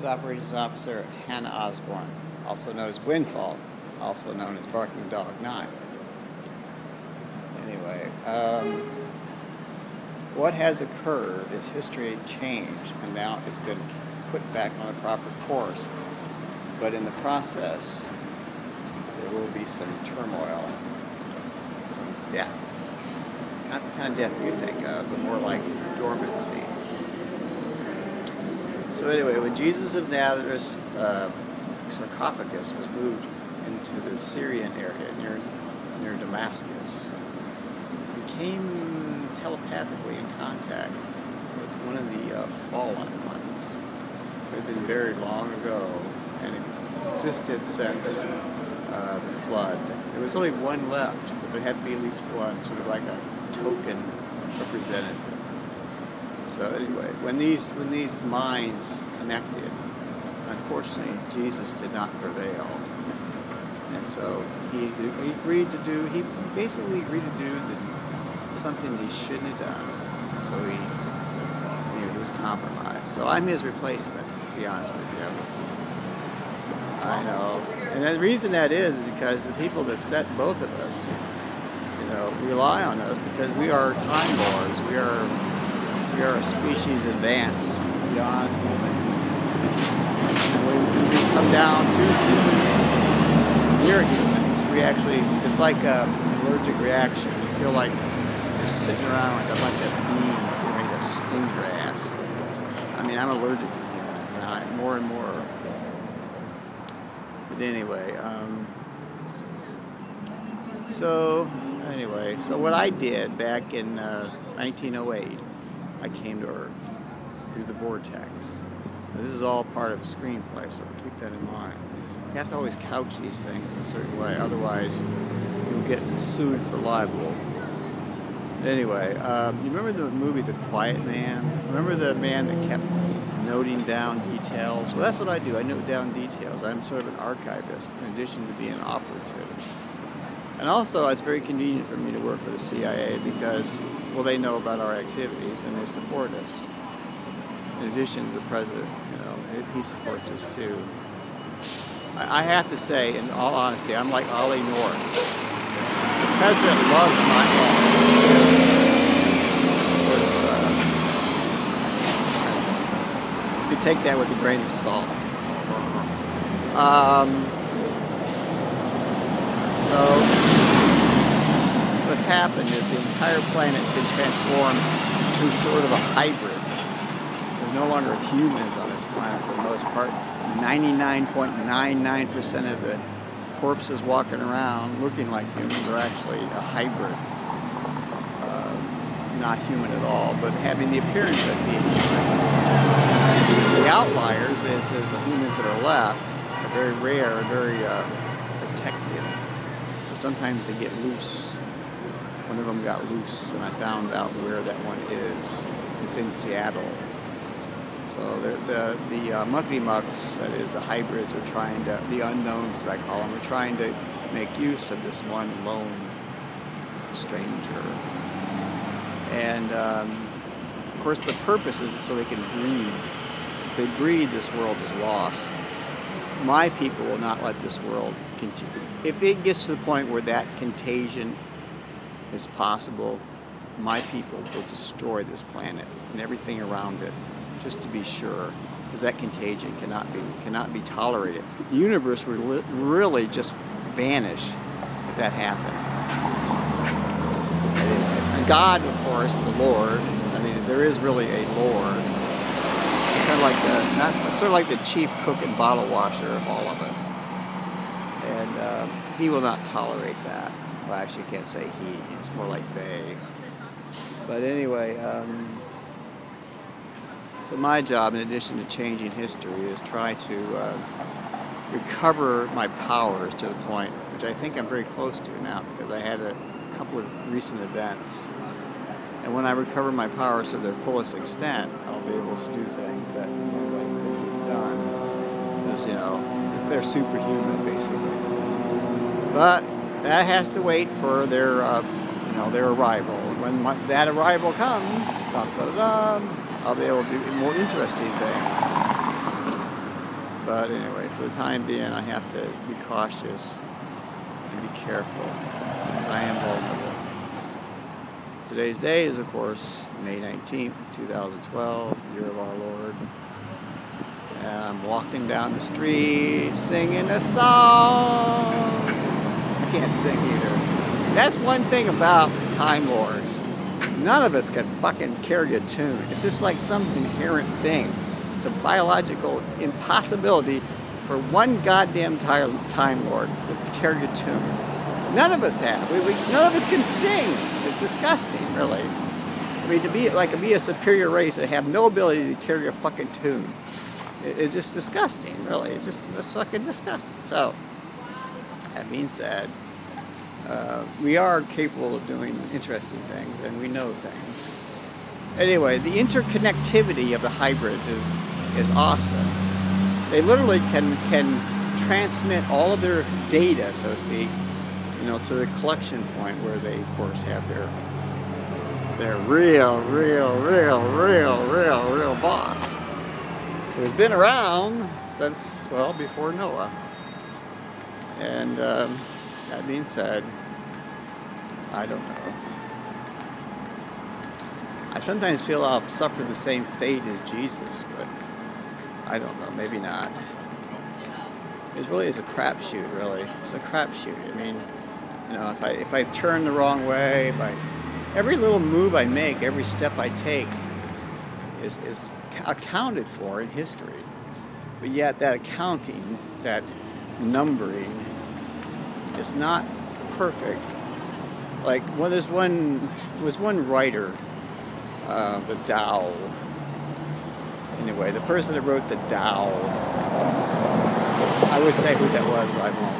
Texas Operations Officer Hannah Osborne, also known as Windfall, also known as Barking Dog 9. Anyway, what has occurred is history changed, and now it's been put back on the proper course. But in the process, there will be some turmoil, some death. Not the kind of death you think of, but more like dormancy. So anyway, when Jesus of Nazareth's sarcophagus was moved into the Syrian area near Damascus, he came telepathically in contact with one of the fallen ones who had been buried long ago and existed since the flood. There was only one left, but there had to be at least one, sort of like a token representative. So anyway, when these minds connected, unfortunately, Jesus did not prevail, and so he basically agreed to do something he shouldn't have done. So he was compromised. So I'm his replacement, to be honest with you. I know, and the reason that is because the people that set both of us, rely on us because we are time lords. We are a species advanced beyond humans. When we come down to humans, near humans, we actually, it's like an allergic reaction. You feel like you're sitting around like a bunch of bees getting ready to sting your ass. I mean, I'm allergic to humans, and more and more. But anyway, so what I did back in 1908, I came to Earth through the vortex. Now, this is all part of a screenplay, so keep that in mind. You have to always couch these things in a certain way, otherwise you'll get sued for libel. Anyway, you remember the movie The Quiet Man? Remember the man that kept noting down details? Well, that's what I do. I note down details. I'm sort of an archivist in addition to being an operative. And also, it's very convenient for me to work for the CIA because, well, they know about our activities and they support us. In addition to the president, he supports us too. I have to say, in all honesty, I'm like Ollie North. The president loves my office. You take that with a grain of salt. So what's happened is the entire planet's been transformed to sort of a hybrid. There's no longer humans on this planet for the most part. 99.99% of the corpses walking around looking like humans are actually a hybrid. Not human at all, but having the appearance of being human. The outliers, is the humans that are left, are very rare, very protected. But sometimes they get loose. One of them got loose, and I found out where that one is. It's in Seattle. So the muckety mucks, that is the hybrids, are trying to, the unknowns as I call them, are trying to make use of this one lone stranger. And of course the purpose is so they can breed. If they breed, this world is lost. My people will not let this world continue. If it gets to the point where that contagion is possible, my people will destroy this planet and everything around it, just to be sure, because that contagion cannot be tolerated. The universe would really just vanish if that happened. And God, of course, the Lord. I mean, there is really a Lord. Kind of like sort of like the chief cook and bottle washer of all of us, and he will not tolerate that. Well, actually, you can't say he. It's more like they. But anyway, so my job, in addition to changing history, is try to recover my powers to the point, which I think I'm very close to now, because I had a couple of recent events. And when I recover my powers to their fullest extent, I'll be able to do things that nobody could have done. Because, they're superhuman, basically. But that has to wait for their arrival. When that arrival comes, I'll be able to do more interesting things. But anyway, for the time being, I have to be cautious and be careful, because I am vulnerable. Today's day is, of course, May 19th, 2012, year of our Lord. And I'm walking down the street singing a song. I can't sing either. That's one thing about Time Lords. None of us can fucking carry a tune. It's just like some inherent thing. It's a biological impossibility for one goddamn Time Lord to carry a tune. None of us have. None of us can sing. It's disgusting, really. I mean, to be a superior race and have no ability to carry a fucking tune is just disgusting, really. It's fucking disgusting. So, that being said, we are capable of doing interesting things, and we know things. Anyway, the interconnectivity of the hybrids is awesome. They literally can transmit all of their data, so to speak, to the collection point where they, of course, have their real boss, who's been around since, well, before Noah. And that being said, I don't know. I sometimes feel I'll suffer the same fate as Jesus, but I don't know, maybe not. It really is a crapshoot, really. It's a crapshoot. I mean, if I turn the wrong way, every little move I make, every step I take is accounted for in history. But yet that accounting, that numbering, is not perfect. Like, well, there was one writer, the Tao. Anyway, the person that wrote the Tao, I would say who that was, but I won't.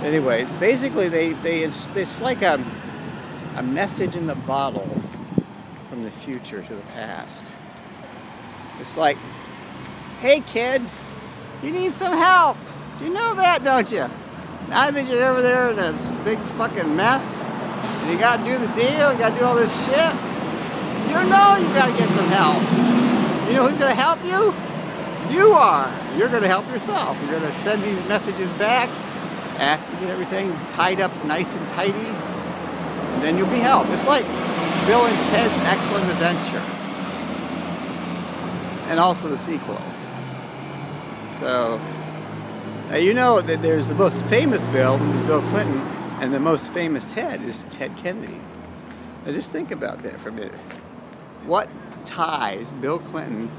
Anyway, basically, it's like a message in the bottle from the future to the past. It's like, hey kid, you need some help. You know that, don't you? Now that you're over there in this big fucking mess, and you gotta do the deal, you gotta do all this shit, you know you gotta get some help. You know who's gonna help you? You are. You're gonna help yourself. You're gonna send these messages back after you get everything tied up nice and tidy, and then you'll be helped. It's like Bill and Ted's Excellent Adventure, and also the sequel. So, you know that there's the most famous Bill, is Bill Clinton, and the most famous Ted is Ted Kennedy. Now just think about that for a minute. What ties Bill Clinton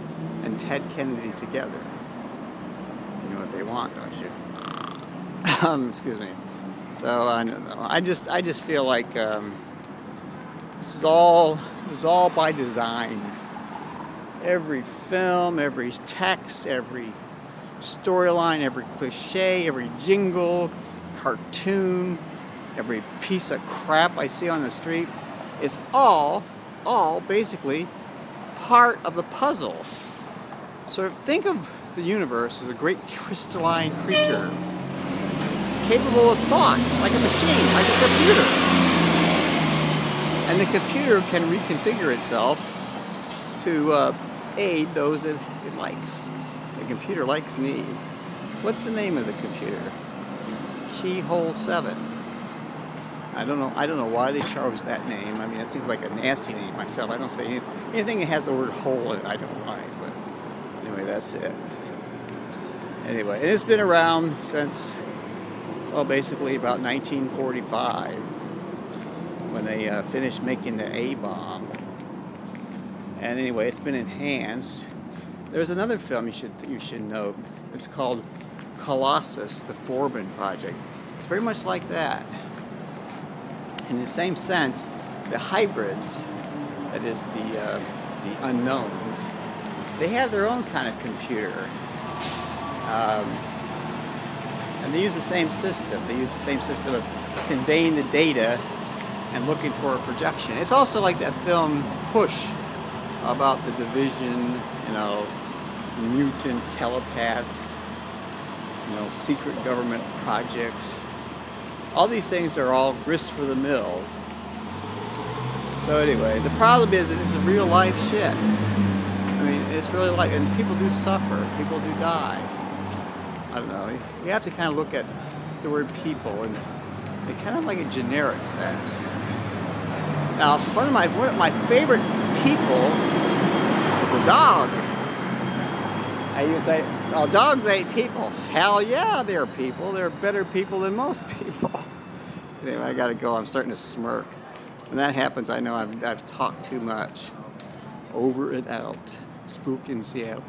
and Ted Kennedy together? You know what they want, don't you? Excuse me. So I don't know. I just feel like this is all by design. Every film, every text, every storyline, every cliche, every jingle, cartoon, every piece of crap I see on the street, it's all basically part of the puzzle. So think of the universe as a great crystalline creature, capable of thought, like a machine, like a computer. And the computer can reconfigure itself to aid those that it likes. The computer likes me. What's the name of the computer? Keyhole 7. I don't know why they chose that name. I mean, it seems like a nasty name myself. I don't say anything that has the word hole in it I don't like, but anyway, that's it. Anyway, and it's been around since, well, basically about 1945, when they finished making the A-bomb. And anyway, it's been enhanced. There's another film you should know. It's called Colossus, the Forbin Project. It's very much like that. In the same sense, the hybrids, that is the unknowns, they have their own kind of computer. And they use the same system. They use the same system of conveying the data and looking for a projection. It's also like that film Push, about the division, mutant telepaths, secret government projects. All these things are all grist for the mill. So anyway, the problem is this is real life shit. I mean, it's really like, and people do suffer, people do die. I don't know. You have to kind of look at the word people in kind of like a generic sense. Now, one of my favorite people is a dog. And you say, "Oh, dogs ain't people." Hell yeah, they're people. They're better people than most people. Anyway, I gotta go. I'm starting to smirk. When that happens, I know I've talked too much. Over and out. Spook in Seattle.